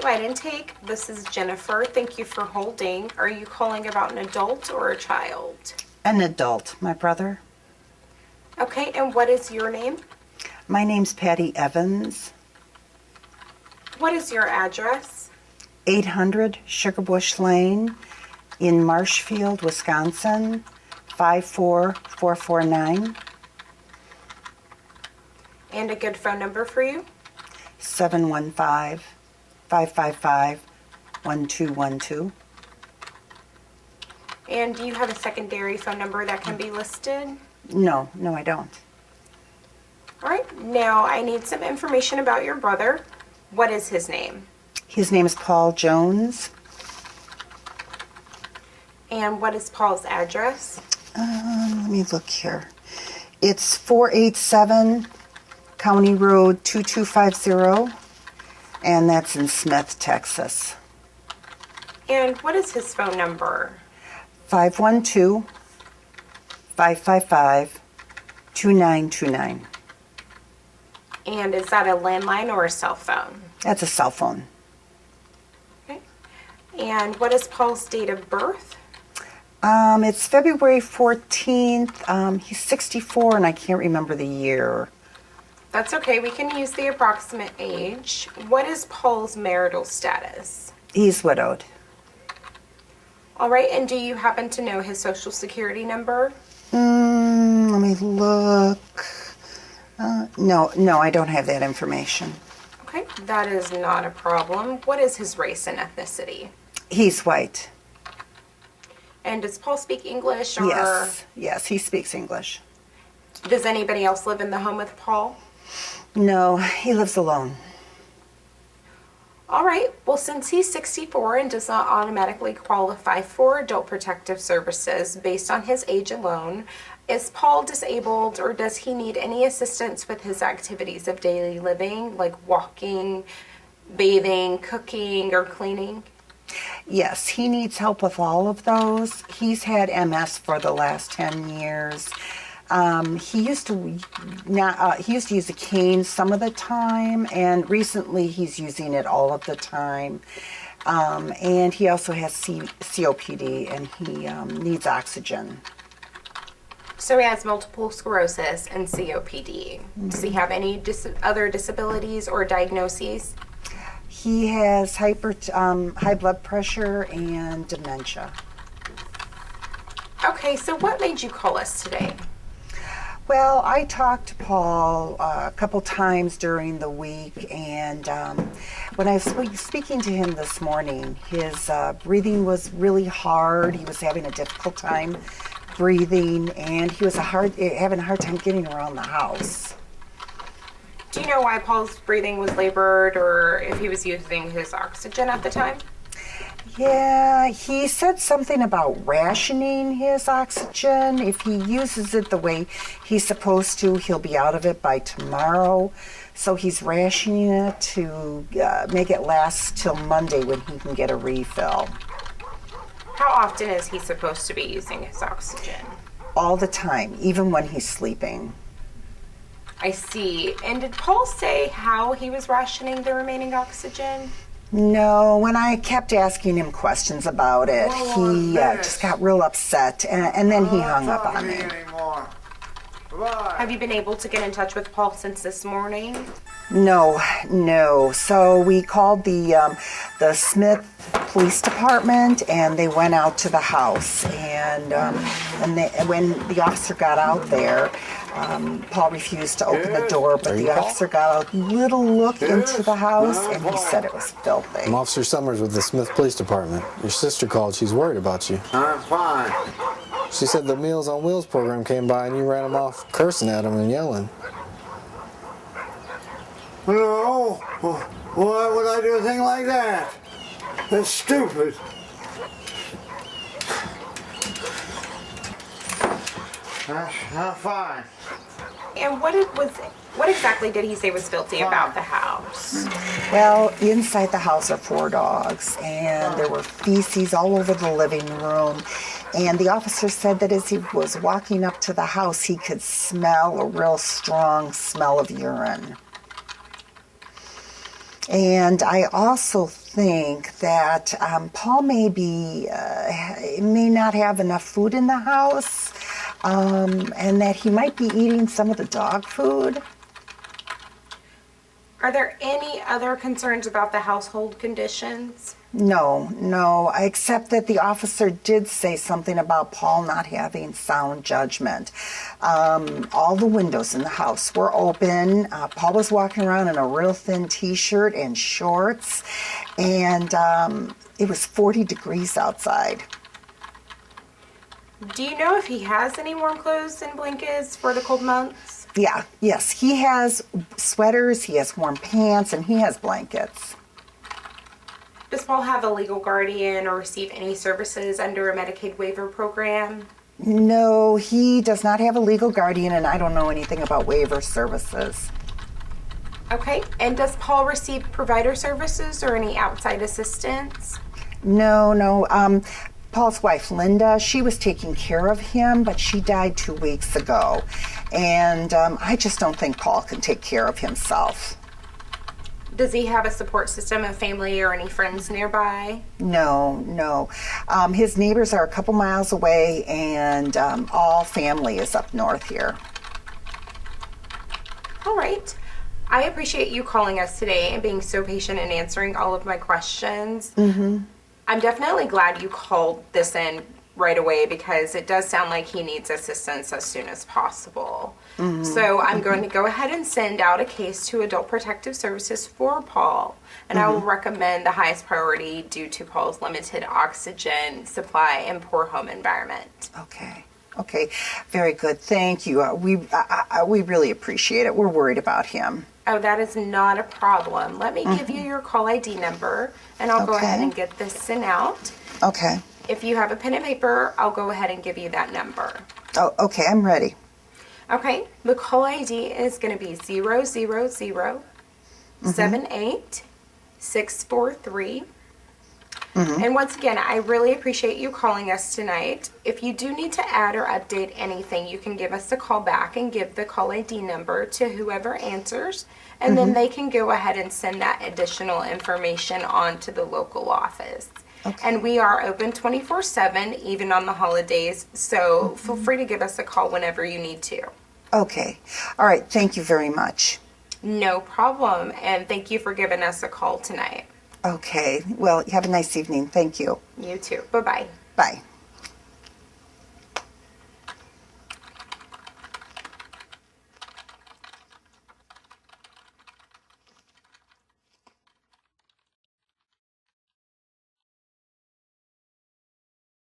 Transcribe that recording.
Statewide Intake. This is Jennifer. Thank you for holding. Are you calling about an adult or a child? An adult, my brother. Okay, and what is your name? My name's Patty Evans. What is your address? 800 Sugarbush Lane in Marshfield, Wisconsin, 54449. And a good phone number for you? 715-555-1212. And do you have a secondary phone number that can be listed? No, I don't. All right, now I need some information about your brother. What is his name? His name is Paul Jones. And what is Paul's address? Let me look here. It's 487 County Road 2250, and that's in Smith, Texas. And what is his phone number? 512-555-2929. And is that a landline or a cell phone? That's a cell phone. Okay. And what is Paul's date of birth? It's February 14th. He's 64, and I can't remember the year. That's okay. We can use the approximate age. What is Paul's marital status? He's widowed. All right. And do you happen to know his social security number? Let me look. No, I don't have that information. Okay. That is not a problem. What is his race and ethnicity? He's white. And does Paul speak English? Or Yes, he speaks English. does anybody else live in the home with Paul? No, he lives alone. All right. Well, since he's 64 and does not automatically qualify for adult protective services based on his age alone, is Paul disabled or does he need any assistance with his activities of daily living, like walking, bathing, cooking, or cleaning? Yes, he needs help with all of those. He's had MS for the last 10 years. He used to use a cane some of the time, and recently he's using it all of the time. And he also has COPD, and he needs oxygen. So he has multiple sclerosis and COPD. Does he have any other disabilities or diagnoses? He has high blood pressure and dementia. Okay, so what made you call us today? Well, I talked to Paul a couple times during the week, and when I was speaking to him this morning, his breathing was really hard. He was having a difficult time breathing, and he was having a hard time getting around the house. Do you know why Paul's breathing was labored or if he was using his oxygen at the time? Yeah, he said something about rationing his oxygen. If he uses it the way he's supposed to, he'll be out of it by tomorrow. So he's rationing it to make it last till Monday when he can get a refill. How often is he supposed to be using his oxygen? All the time, even when he's sleeping. I see. And did Paul say how he was rationing the remaining oxygen? No, when I kept asking him questions about it, he just got real upset, and then he hung up on me. Have you been able to get in touch with Paul since this morning? No. So we called the Smith Police Department, and they went out to the house. And when the officer got out there, Paul refused to open the door, but the officer got a little look into the house, and he said it was filthy. I'm Officer Summers with the Smith Police Department. Your sister called. She's worried about you. I'm fine. She said the Meals on Wheels program came by and you ran them off cursing at them and yelling. No. Why would I do a thing like that? That's stupid. I'm fine. And what exactly did he say was filthy about the house? Well, inside the house are 4 dogs, and there were feces all over the living room. And the officer said that as he was walking up to the house, he could smell a real strong smell of urine. And I also think that Paul may not have enough food in the house, and that he might be eating some of the dog food. Are there any other concerns about the household conditions? No, except that the officer did say something about Paul not having sound judgment. All the windows in the house were open. Paul was walking around in a real thin t-shirt and shorts, and it was 40 degrees outside. Do you know if he has any warm clothes and blankets for the cold months? Yes, he has sweaters, he has warm pants, and he has blankets. Does Paul have a legal guardian or receive any services under a Medicaid waiver program? No, he does not have a legal guardian, and I don't know anything about waiver services. Okay, and does Paul receive provider services or any outside assistance? No. Paul's wife, Linda, she was taking care of him, but she died 2 weeks ago. And I just don't think Paul can take care of himself. Does he have a support system of family or any friends nearby? No. His neighbors are a couple miles away, and all family is up north here. All right. I appreciate you calling us today and being so patient and answering all of my questions. Mm-hmm. I'm definitely glad you called this in right away because it does sound like he needs assistance as soon as possible. Mm-hmm. So I'm going to go ahead and send out a case to Adult Protective Services for Paul. And I will recommend the highest priority due to Paul's limited oxygen supply and poor home environment. Okay. Very good. Thank you. We really appreciate it. We're worried about him. Oh, that is not a problem. Let me give you your call ID number, and I'll go ahead and get this sent out. Okay. If you have a pen and paper, I'll go ahead and give you that number. Oh, okay. I'm ready. Okay. The call ID is going to be 000 78 643. And once again, I really appreciate you calling us tonight. If you do need to add or update anything, you can give us a call back and give the call ID number to whoever answers, and then they can go ahead and send that additional information on to the local office. Okay. And we are open 24/7, even on the holidays, so feel free to give us a call whenever you need to. Okay. All right. Thank you very much. No problem, and thank you for giving us a call tonight. Okay. Well, have a nice evening. Thank you. You too. Bye-bye. Bye.